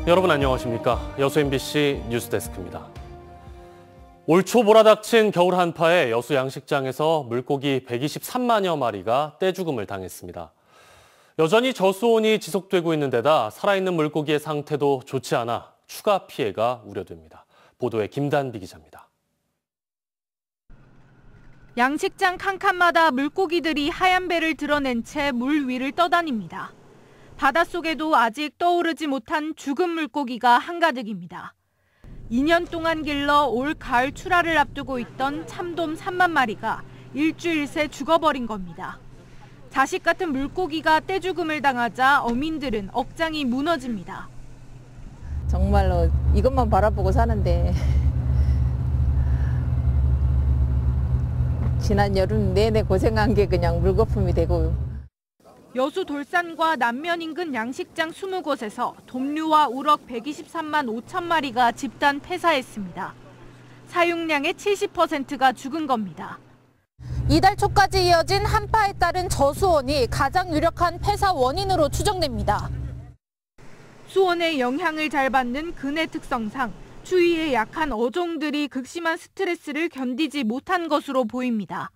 여러분 안녕하십니까? 여수 MBC 뉴스데스크입니다. 올 초 몰아닥친 겨울 한파에 여수 양식장에서 물고기 123만여 마리가 떼죽음을 당했습니다. 여전히 저수온이 지속되고 있는 데다 살아있는 물고기의 상태도 좋지 않아 추가 피해가 우려됩니다. 보도에 김단비 기자입니다. 양식장 칸칸마다 물고기들이 하얀 배를 드러낸 채 물 위를 떠다닙니다. 바닷속에도 아직 떠오르지 못한 죽은 물고기가 한가득입니다. 2년 동안 길러 올 가을 출하를 앞두고 있던 참돔 3만 마리가 일주일 새 죽어버린 겁니다. 자식 같은 물고기가 떼죽음을 당하자 어민들은 억장이 무너집니다. 정말로 이것만 바라보고 사는데 지난 여름 내내 고생한 게 그냥 물거품이 되고. 여수 돌산과 남면 인근 양식장 20곳에서 돔류와 우럭 123만 5천 마리가 집단 폐사했습니다. 사육량의 70%가 죽은 겁니다. 이달 초까지 이어진 한파에 따른 저수온이 가장 유력한 폐사 원인으로 추정됩니다. 수온의 영향을 잘 받는 근해 특성상 추위에 약한 어종들이 극심한 스트레스를 견디지 못한 것으로 보입니다.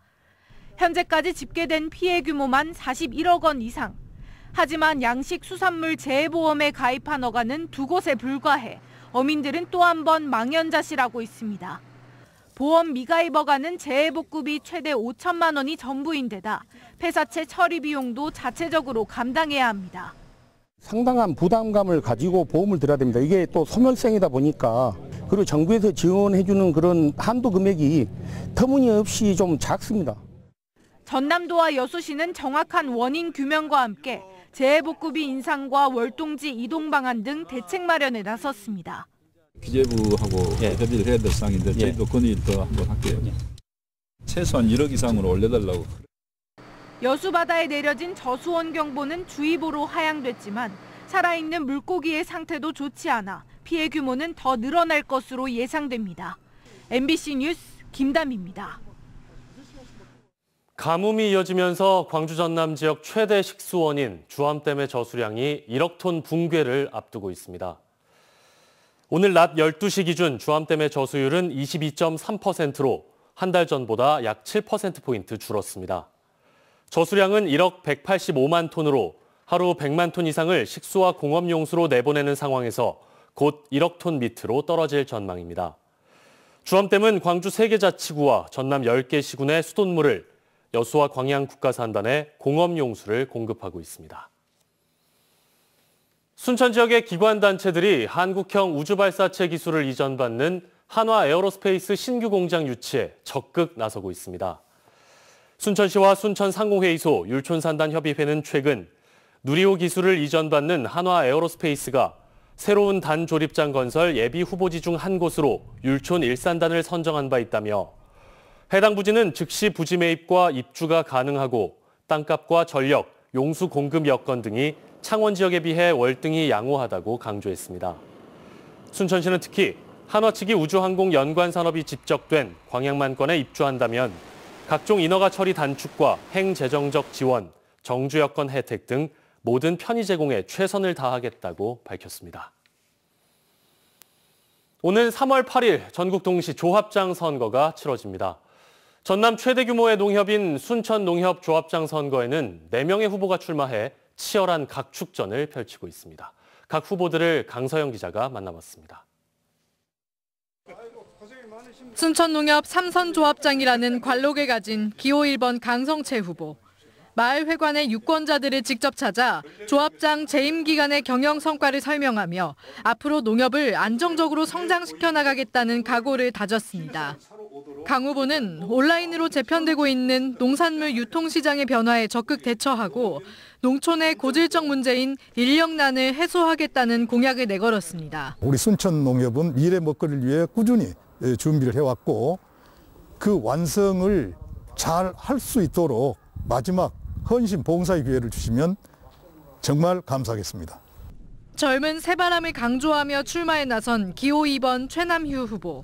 현재까지 집계된 피해 규모만 41억 원 이상. 하지만 양식 수산물 재해보험에 가입한 어가는 2곳에 불과해 어민들은 또 한 번 망연자실하고 있습니다. 보험 미가입 어가는 재해복급이 최대 5천만 원이 전부인 데다 폐사체 처리 비용도 자체적으로 감당해야 합니다. 상당한 부담감을 가지고 보험을 들어야 됩니다. 이게 또 소멸성이다 보니까 그리고 정부에서 지원해주는 그런 한도 금액이 터무니없이 좀 작습니다. 전남도와 여수시는 정확한 원인 규명과 함께 재해복급비 인상과 월동지 이동 방안 등 대책 마련에 나섰습니다. 기재부하고 협의를 해야 될 사항인데 저희도 건의 더 한번 할게요. 최소한 1억 이상으로 올려달라고. 여수 바다에 내려진 저수온 경보는 주의보로 하향됐지만 살아있는 물고기의 상태도 좋지 않아 피해 규모는 더 늘어날 것으로 예상됩니다. MBC 뉴스 김담입니다. 가뭄이 이어지면서 광주 전남 지역 최대 식수원인 주암댐의 저수량이 1억 톤 붕괴를 앞두고 있습니다. 오늘 낮 12시 기준 주암댐의 저수율은 22.3%로 한 달 전보다 약 7%포인트 줄었습니다. 저수량은 1억 185만 톤으로 하루 100만 톤 이상을 식수와 공업용수로 내보내는 상황에서 곧 1억 톤 밑으로 떨어질 전망입니다. 주암댐은 광주 3개 자치구와 전남 10개 시군의 수돗물을 여수와 광양 국가산단에 공업용수를 공급하고 있습니다. 순천 지역의 기관단체들이 한국형 우주발사체 기술을 이전받는 한화 에어로스페이스 신규 공장 유치에 적극 나서고 있습니다. 순천시와 순천상공회의소, 율촌산단협의회는 최근 누리호 기술을 이전받는 한화 에어로스페이스가 새로운 단조립장 건설 예비 후보지 중 한 곳으로 율촌 1산단을 선정한 바 있다며 해당 부지는 즉시 부지 매입과 입주가 가능하고 땅값과 전력, 용수 공급 여건 등이 창원 지역에 비해 월등히 양호하다고 강조했습니다. 순천시는 특히 한화 측이 우주항공 연관 산업이 집적된 광양만권에 입주한다면 각종 인허가 처리 단축과 행재정적 지원, 정주 여건 혜택 등 모든 편의 제공에 최선을 다하겠다고 밝혔습니다. 오는 3월 8일 전국 동시 조합장 선거가 치러집니다. 전남 최대 규모의 농협인 순천농협조합장 선거에는 4명의 후보가 출마해 치열한 각축전을 펼치고 있습니다. 각 후보들을 강서영 기자가 만나봤습니다. 순천농협 삼선조합장이라는 관록을 가진 기호 1번 강성채 후보. 마을회관의 유권자들을 직접 찾아 조합장 재임 기간의 경영 성과를 설명하며 앞으로 농협을 안정적으로 성장시켜 나가겠다는 각오를 다졌습니다. 강 후보는 온라인으로 재편되고 있는 농산물 유통시장의 변화에 적극 대처하고 농촌의 고질적 문제인 인력난을 해소하겠다는 공약을 내걸었습니다. 우리 순천농협은 미래 먹거리를 위해 꾸준히 준비를 해왔고 그 완성을 잘 할 수 있도록 마지막 헌신 봉사의 기회를 주시면 정말 감사하겠습니다. 젊은 새바람을 강조하며 출마에 나선 기호 2번 최남휴 후보.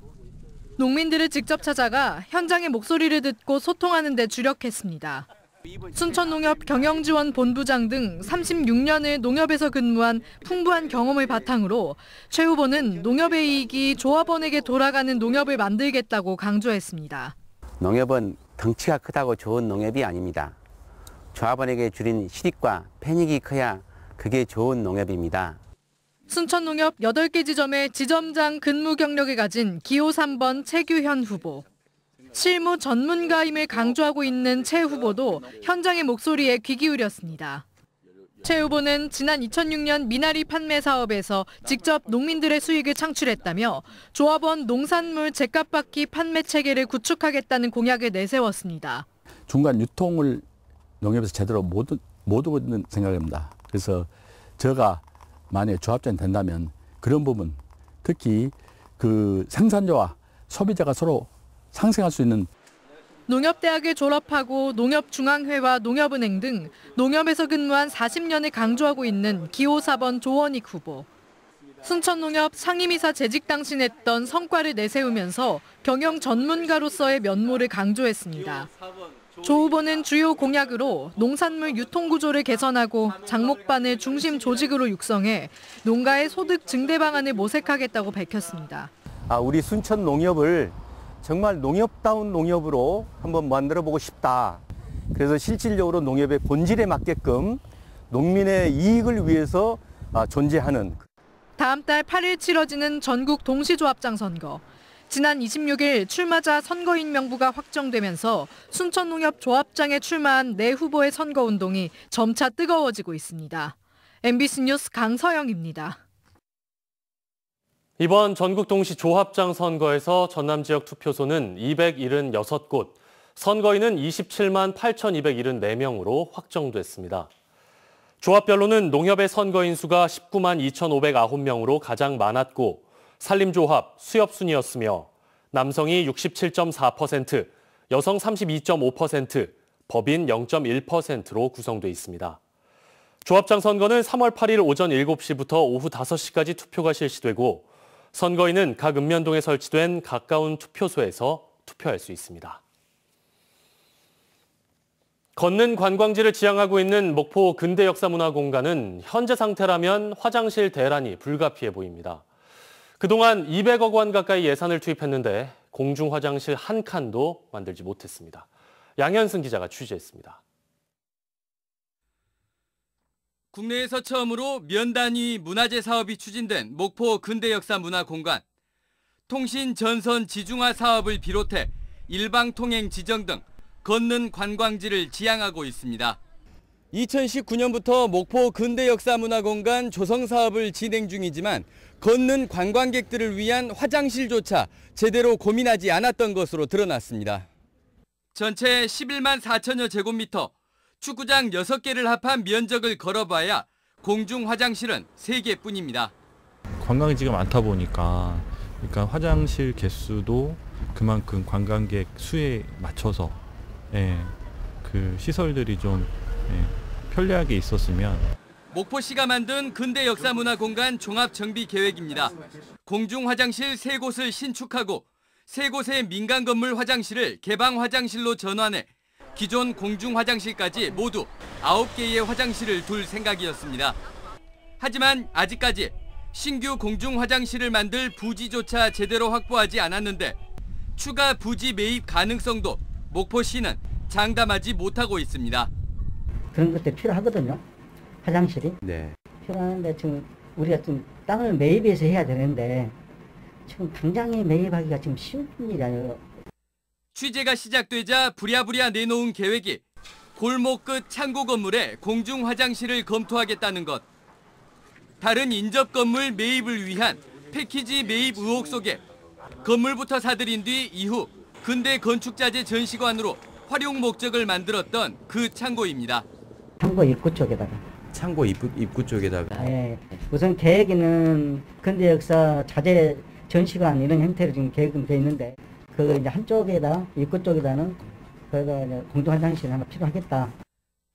농민들을 직접 찾아가 현장의 목소리를 듣고 소통하는 데 주력했습니다. 순천농협 경영지원본부장 등 36년을 농협에서 근무한 풍부한 경험을 바탕으로 최 후보는 농협의 이익이 조합원에게 돌아가는 농협을 만들겠다고 강조했습니다. 농협은 덩치가 크다고 좋은 농협이 아닙니다. 조합원에게 줄인 실익과 편익이 커야 그게 좋은 농협입니다. 순천농협 8개 지점의 지점장 근무 경력을 가진 기호 3번 최규현 후보. 실무 전문가임을 강조하고 있는 최 후보도 현장의 목소리에 귀 기울였습니다. 최 후보는 지난 2006년 미나리 판매 사업에서 직접 농민들의 수익을 창출했다며 조합원 농산물 제값받기 판매 체계를 구축하겠다는 공약을 내세웠습니다. 중간 유통을 농협에서 제대로 못 하고 있는 생각입니다. 그래서 제가 만약에 조합장이 된다면 그런 부분, 특히 그 생산자와 소비자가 서로 상생할 수 있는 농협대학을 졸업하고 농협중앙회와 농협은행 등 농협에서 근무한 40년을 강조하고 있는 기호 4번 조원익 후보. 순천농협 상임이사 재직 당시 냈던 성과를 내세우면서 경영 전문가로서의 면모를 강조했습니다. 조 후보는 주요 공약으로 농산물 유통구조를 개선하고 장목반을 중심 조직으로 육성해 농가의 소득 증대 방안을 모색하겠다고 밝혔습니다. 우리 순천농협을 정말 농협다운 농협으로 한번 만들어보고 싶다. 그래서 실질적으로 농협의 본질에 맞게끔 농민의 이익을 위해서 존재하는. 다음 달 8일 치러지는 전국 동시조합장 선거. 지난 26일 출마자 선거인 명부가 확정되면서 순천농협 조합장에 출마한 4후보의 선거운동이 점차 뜨거워지고 있습니다. MBC 뉴스 강서영입니다. 이번 전국 동시 조합장 선거에서 전남 지역 투표소는 276곳, 선거인은 27만 8,274명으로 확정됐습니다. 조합별로는 농협의 선거인 수가 19만 2,509명으로 가장 많았고 산림조합, 수협순이었으며 남성이 67.4%, 여성 32.5%, 법인 0.1%로 구성돼 있습니다. 조합장 선거는 3월 8일 오전 7시부터 오후 5시까지 투표가 실시되고 선거인은 각 읍면동에 설치된 가까운 투표소에서 투표할 수 있습니다. 걷는 관광지를 지향하고 있는 목포 근대역사문화공간은 현재 상태라면 화장실 대란이 불가피해 보입니다. 그동안 200억 원 가까이 예산을 투입했는데 공중 화장실 한 칸도 만들지 못했습니다. 양현승 기자가 취재했습니다. 국내에서 처음으로 면 단위 문화재 사업이 추진된 목포 근대역사문화공간. 통신 전선 지중화 사업을 비롯해 일방통행 지정 등 걷는 관광지를 지향하고 있습니다. 2019년부터 목포 근대역사문화공간 조성 사업을 진행 중이지만 걷는 관광객들을 위한 화장실조차 제대로 고민하지 않았던 것으로 드러났습니다. 전체 11만 4천여 제곱미터, 축구장 6개를 합한 면적을 걸어봐야 공중 화장실은 3개뿐입니다. 관광지가 많다 보니까 그러니까 화장실 개수도 그만큼 관광객 수에 맞춰서 그 시설들이 좀 편리하게 있었으면. 목포시가 만든 근대역사문화공간 종합정비계획입니다. 공중 화장실 3곳을 신축하고 3곳의 민간 건물 화장실을 개방 화장실로 전환해 기존 공중 화장실까지 모두 9개의 화장실을 둘 생각이었습니다. 하지만 아직까지 신규 공중 화장실을 만들 부지조차 제대로 확보하지 않았는데 추가 부지 매입 가능성도 목포시는 장담하지 못하고 있습니다. 그런 것들이 필요하거든요. 화장실이. 네. 필요한데 지금 우리가 좀 땅을 매입해서 해야 되는데 지금 당장에 매입하기가 지금 쉬운 일이 아니에요. 취재가 시작되자 부랴부랴 내놓은 계획이 골목 끝 창고 건물에 공중 화장실을 검토하겠다는 것. 다른 인접 건물 매입을 위한 패키지 매입 의혹 속에 건물부터 사들인 뒤 이후 근대 건축자재 전시관으로 활용 목적을 만들었던 그 창고입니다. 창고 입구 쪽에다가. 창고 입구 쪽에다가. 네. 우선 계획에는 근대 역사 자재 전시관 이런 형태로 지금 계획은 돼 있는데 그 이제 한쪽에다 입구 쪽에다는 거기다 공중 화장실 하나 필요하겠다.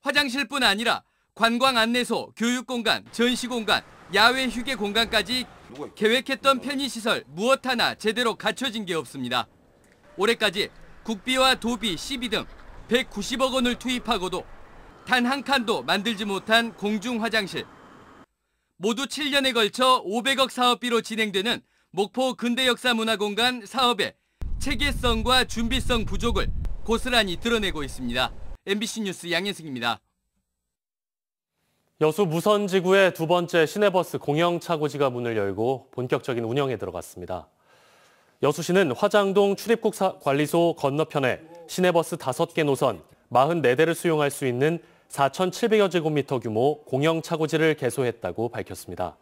화장실뿐 아니라 관광 안내소, 교육 공간, 전시 공간, 야외 휴게 공간까지 계획했던 편의시설 무엇 하나 제대로 갖춰진 게 없습니다. 올해까지 국비와 도비, 시비 등 190억 원을 투입하고도 단 한 칸도 만들지 못한 공중 화장실. 모두 7년에 걸쳐 500억 사업비로 진행되는 목포 근대역사문화공간 사업의 체계성과 준비성 부족을 고스란히 드러내고 있습니다. MBC 뉴스 양현승입니다. 여수 무선지구의 두 번째 시내버스 공영차고지가 문을 열고 본격적인 운영에 들어갔습니다. 여수시는 화장동 출입국 관리소 건너편에 시내버스 5개 노선 44대를 수용할 수 있는 4,700여 제곱미터 규모 공영차고지를 개소했다고 밝혔습니다.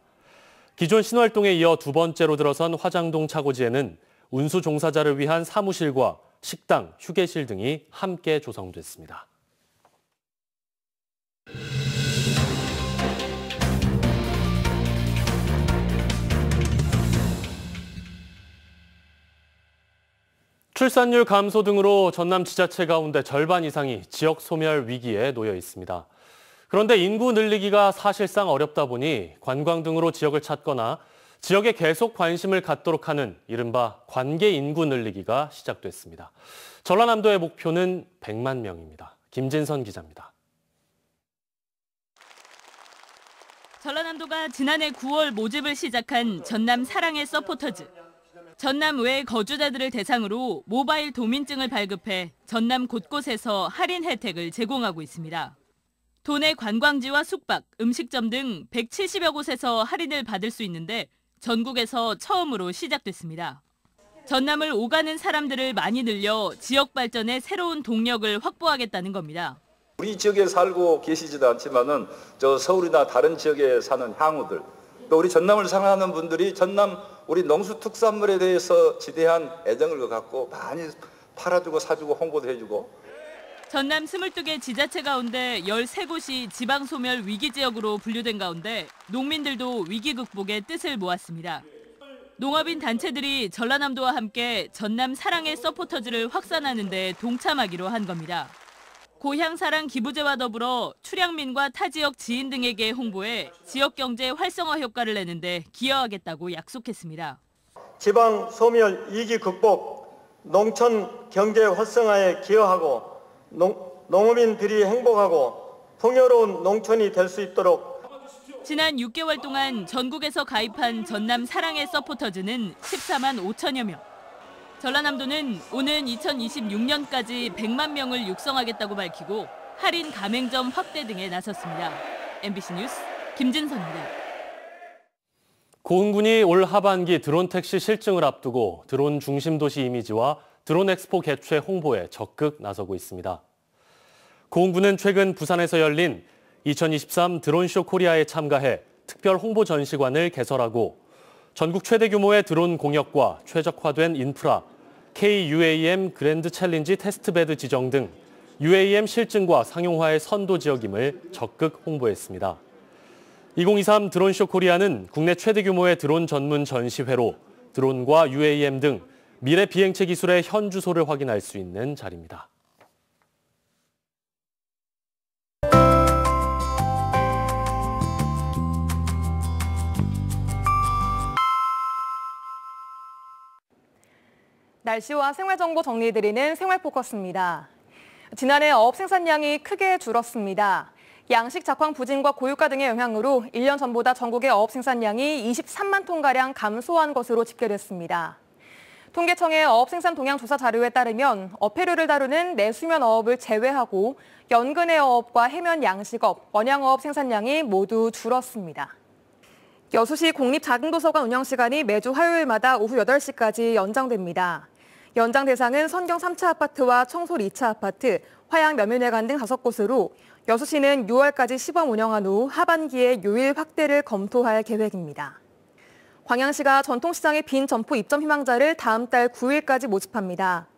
기존 신월동에 이어 두 번째로 들어선 화장동 차고지에는 운수 종사자를 위한 사무실과 식당, 휴게실 등이 함께 조성됐습니다. 출산율 감소 등으로 전남 지자체 가운데 절반 이상이 지역 소멸 위기에 놓여 있습니다. 그런데 인구 늘리기가 사실상 어렵다 보니 관광 등으로 지역을 찾거나 지역에 계속 관심을 갖도록 하는 이른바 관계 인구 늘리기가 시작됐습니다. 전라남도의 목표는 100만 명입니다. 김진선 기자입니다. 전라남도가 지난해 9월 모집을 시작한 전남 사랑의 서포터즈. 전남 외 거주자들을 대상으로 모바일 도민증을 발급해 전남 곳곳에서 할인 혜택을 제공하고 있습니다. 도내 관광지와 숙박, 음식점 등 170여 곳에서 할인을 받을 수 있는데 전국에서 처음으로 시작됐습니다. 전남을 오가는 사람들을 많이 늘려 지역 발전에 새로운 동력을 확보하겠다는 겁니다. 우리 지역에 살고 계시지도 않지만은 저 서울이나 다른 지역에 사는 향후들, 또 우리 전남을 사랑하는 분들이 전남 우리 농수특산물에 대해서 지대한 애정을 갖고 많이 팔아주고 사주고 홍보도 해주고. 전남 22개 지자체 가운데 13곳이 지방소멸 위기지역으로 분류된 가운데 농민들도 위기 극복의 뜻을 모았습니다. 농업인 단체들이 전라남도와 함께 전남 사랑의 서포터즈를 확산하는 데 동참하기로 한 겁니다. 고향사랑 기부제와 더불어 출향민과 타 지역 지인 등에게 홍보해 지역 경제 활성화 효과를 내는데 기여하겠다고 약속했습니다. 지방 소멸 위기 극복, 농촌 경제 활성화에 기여하고 농업인들이 행복하고 풍요로운 농촌이 될 수 있도록. 지난 6개월 동안 전국에서 가입한 전남 사랑의 서포터즈는 14만 5천여 명. 전라남도는 오는 2026년까지 100만 명을 육성하겠다고 밝히고 할인 가맹점 확대 등에 나섰습니다. MBC 뉴스 김진선입니다. 고흥군이 올 하반기 드론 택시 실증을 앞두고 드론 중심 도시 이미지와 드론 엑스포 개최 홍보에 적극 나서고 있습니다. 고흥군은 최근 부산에서 열린 2023 드론쇼 코리아에 참가해 특별 홍보 전시관을 개설하고 전국 최대 규모의 드론 공역과 최적화된 인프라, KUAM 그랜드 챌린지 테스트베드 지정 등 UAM 실증과 상용화의 선도 지역임을 적극 홍보했습니다. 2023 드론쇼 코리아는 국내 최대 규모의 드론 전문 전시회로 드론과 UAM 등 미래 비행체 기술의 현주소를 확인할 수 있는 자리입니다. 날씨와 생활정보 정리해드리는 생활포커스입니다. 지난해 어업 생산량이 크게 줄었습니다. 양식 작황 부진과 고유가 등의 영향으로 1년 전보다 전국의 어업 생산량이 23만 톤가량 감소한 것으로 집계됐습니다. 통계청의 어업 생산 동향 조사 자료에 따르면 어패류를 다루는 내수면 어업을 제외하고 연근해 어업과 해면 양식업, 원양어업 생산량이 모두 줄었습니다. 여수시 공립작은도서관 운영시간이 매주 화요일마다 오후 8시까지 연장됩니다. 연장 대상은 선경 3차 아파트와 청솔 2차 아파트, 화양 면면회관 등 5곳으로 여수시는 6월까지 시범 운영한 후 하반기에 요일 확대를 검토할 계획입니다. 광양시가 전통시장의 빈 점포 입점 희망자를 다음 달 9일까지 모집합니다.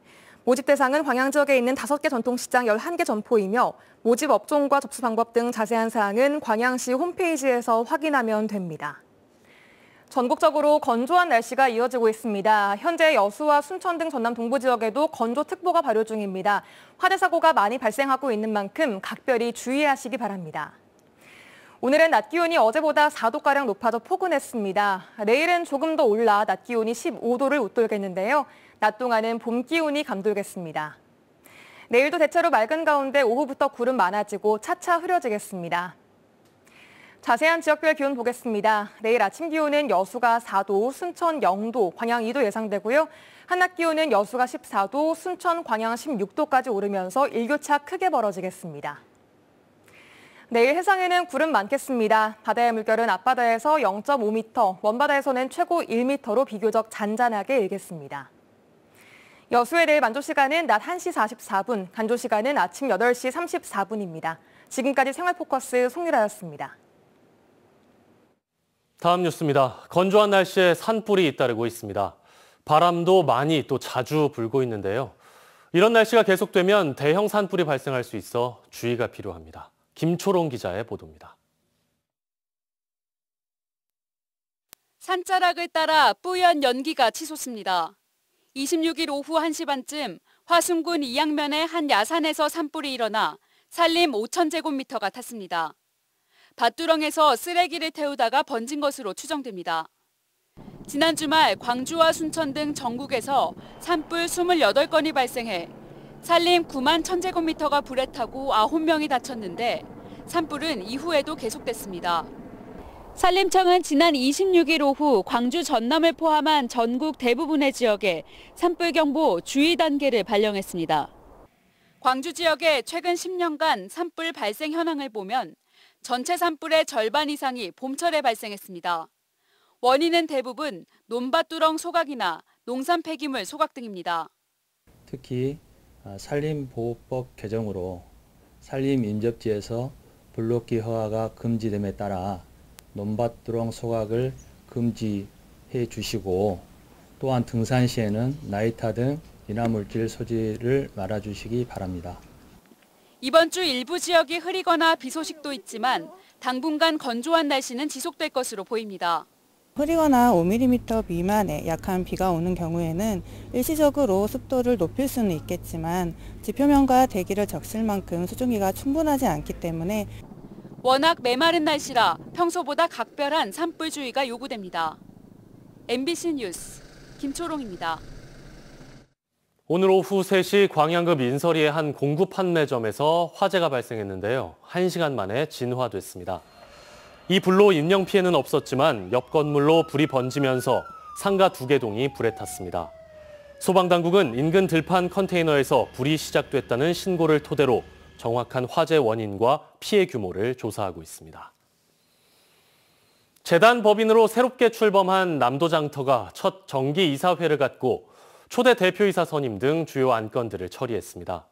모집 대상은 광양 지역에 있는 5개 전통시장 11개 점포이며 모집 업종과 접수 방법 등 자세한 사항은 광양시 홈페이지에서 확인하면 됩니다. 전국적으로 건조한 날씨가 이어지고 있습니다. 현재 여수와 순천 등 전남 동부 지역에도 건조특보가 발효 중입니다. 화재 사고가 많이 발생하고 있는 만큼 각별히 주의하시기 바랍니다. 오늘은 낮 기온이 어제보다 4도가량 높아져 포근했습니다. 내일은 조금 더 올라 낮 기온이 15도를 웃돌겠는데요. 낮 동안은 봄 기온이 감돌겠습니다. 내일도 대체로 맑은 가운데 오후부터 구름 많아지고 차차 흐려지겠습니다. 자세한 지역별 기온 보겠습니다. 내일 아침 기온은 여수가 4도, 순천 0도, 광양 2도 예상되고요. 한낮 기온은 여수가 14도, 순천, 광양 16도까지 오르면서 일교차 크게 벌어지겠습니다. 내일 해상에는 구름 많겠습니다. 바다의 물결은 앞바다에서 0.5m, 먼바다에서는 최고 1m로 비교적 잔잔하게 일겠습니다. 여수의 내일 만조 시간은 낮 1시 44분, 간조 시간은 아침 8시 34분입니다. 지금까지 생활포커스 송유라였습니다. 다음 뉴스입니다. 건조한 날씨에 산불이 잇따르고 있습니다. 바람도 많이 또 자주 불고 있는데요. 이런 날씨가 계속되면 대형 산불이 발생할 수 있어 주의가 필요합니다. 김초롱 기자의 보도입니다. 산자락을 따라 뿌연 연기가 치솟습니다. 26일 오후 1시 반쯤 화순군 이양면의 한 야산에서 산불이 일어나 산림 5,000제곱미터가 탔습니다. 밭두렁에서 쓰레기를 태우다가 번진 것으로 추정됩니다. 지난 주말 광주와 순천 등 전국에서 산불 28건이 발생해 산림 9만 1,000제곱미터가 불에 타고 9명이 다쳤는데 산불은 이후에도 계속됐습니다. 산림청은 지난 26일 오후 광주 전남을 포함한 전국 대부분의 지역에 산불경보 주의 단계를 발령했습니다. 광주 지역의 최근 10년간 산불 발생 현황을 보면 전체 산불의 절반 이상이 봄철에 발생했습니다. 원인은 대부분 논밭두렁 소각이나 농산 폐기물 소각 등입니다. 특히 산림보호법 개정으로 산림인접지에서 블록기 허가가 금지됨에 따라 논밭두렁 소각을 금지해 주시고 또한 등산 시에는 나이타 등 인화물질 소지를 말아주시기 바랍니다. 이번 주 일부 지역이 흐리거나 비 소식도 있지만 당분간 건조한 날씨는 지속될 것으로 보입니다. 흐리거나 5mm 미만의 약한 비가 오는 경우에는 일시적으로 습도를 높일 수는 있겠지만 지표면과 대기를 적실 만큼 수증기가 충분하지 않기 때문에 워낙 메마른 날씨라 평소보다 각별한 산불 주의가 요구됩니다. MBC 뉴스 김초롱입니다. 오늘 오후 3시 광양급 인설이의 한 공구 판매점에서 화재가 발생했는데요. 1시간 만에 진화됐습니다. 이 불로 인명 피해는 없었지만 옆 건물로 불이 번지면서 상가 2개 동이 불에 탔습니다. 소방당국은 인근 들판 컨테이너에서 불이 시작됐다는 신고를 토대로 정확한 화재 원인과 피해 규모를 조사하고 있습니다. 재단 법인으로 새롭게 출범한 남도장터가 첫 정기 이사회를 갖고 초대 대표이사 선임 등 주요 안건들을 처리했습니다.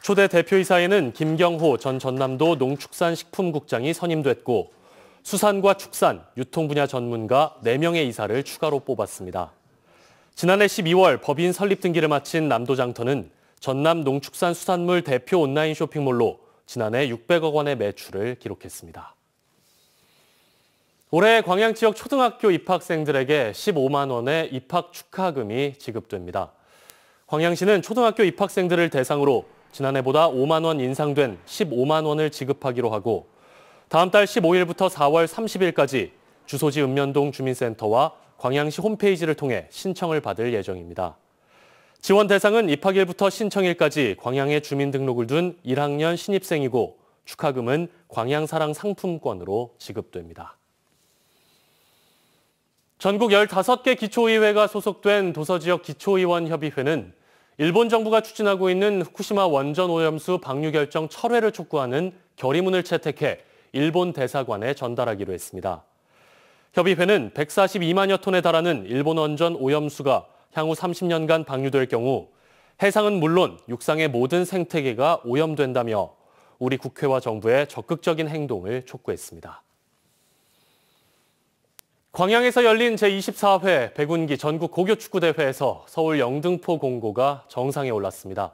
초대 대표이사에는 김경호 전 전남도 농축산식품국장이 선임됐고 수산과 축산, 유통 분야 전문가 4명의 이사를 추가로 뽑았습니다. 지난해 12월 법인 설립 등기를 마친 남도장터는 전남 농축산수산물 대표 온라인 쇼핑몰로 지난해 600억 원의 매출을 기록했습니다. 올해 광양 지역 초등학교 입학생들에게 15만 원의 입학 축하금이 지급됩니다. 광양시는 초등학교 입학생들을 대상으로 지난해보다 5만 원 인상된 15만 원을 지급하기로 하고 다음 달 15일부터 4월 30일까지 주소지 읍면동 주민센터와 광양시 홈페이지를 통해 신청을 받을 예정입니다. 지원 대상은 입학일부터 신청일까지 광양에 주민등록을 둔 1학년 신입생이고 축하금은 광양사랑 상품권으로 지급됩니다. 전국 15개 기초의회가 소속된 도서지역 기초의원협의회는 일본 정부가 추진하고 있는 후쿠시마 원전 오염수 방류 결정 철회를 촉구하는 결의문을 채택해 일본 대사관에 전달하기로 했습니다. 협의회는 142만여 톤에 달하는 일본 원전 오염수가 향후 30년간 방류될 경우 해상은 물론 육상의 모든 생태계가 오염된다며 우리 국회와 정부의 적극적인 행동을 촉구했습니다. 광양에서 열린 제24회 백운기 전국 고교축구대회에서 서울 영등포 공고가 정상에 올랐습니다.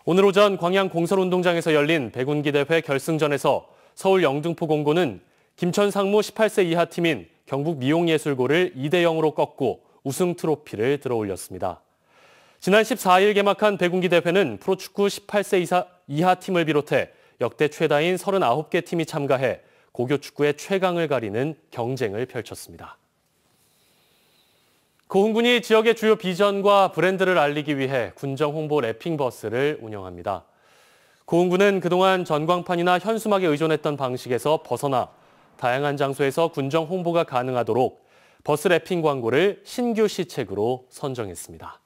오늘 오전 광양 공설운동장에서 열린 백운기 대회 결승전에서 서울 영등포 공고는 김천 상무 18세 이하 팀인 경북 미용예술고를 2대0으로 꺾고 우승 트로피를 들어올렸습니다. 지난 14일 개막한 백운기 대회는 프로축구 18세 이하 팀을 비롯해 역대 최다인 39개 팀이 참가해 고교 축구의 최강을 가리는 경쟁을 펼쳤습니다. 고흥군이 지역의 주요 비전과 브랜드를 알리기 위해 군정 홍보 랩핑 버스를 운영합니다. 고흥군은 그동안 전광판이나 현수막에 의존했던 방식에서 벗어나 다양한 장소에서 군정 홍보가 가능하도록 버스 랩핑 광고를 신규 시책으로 선정했습니다.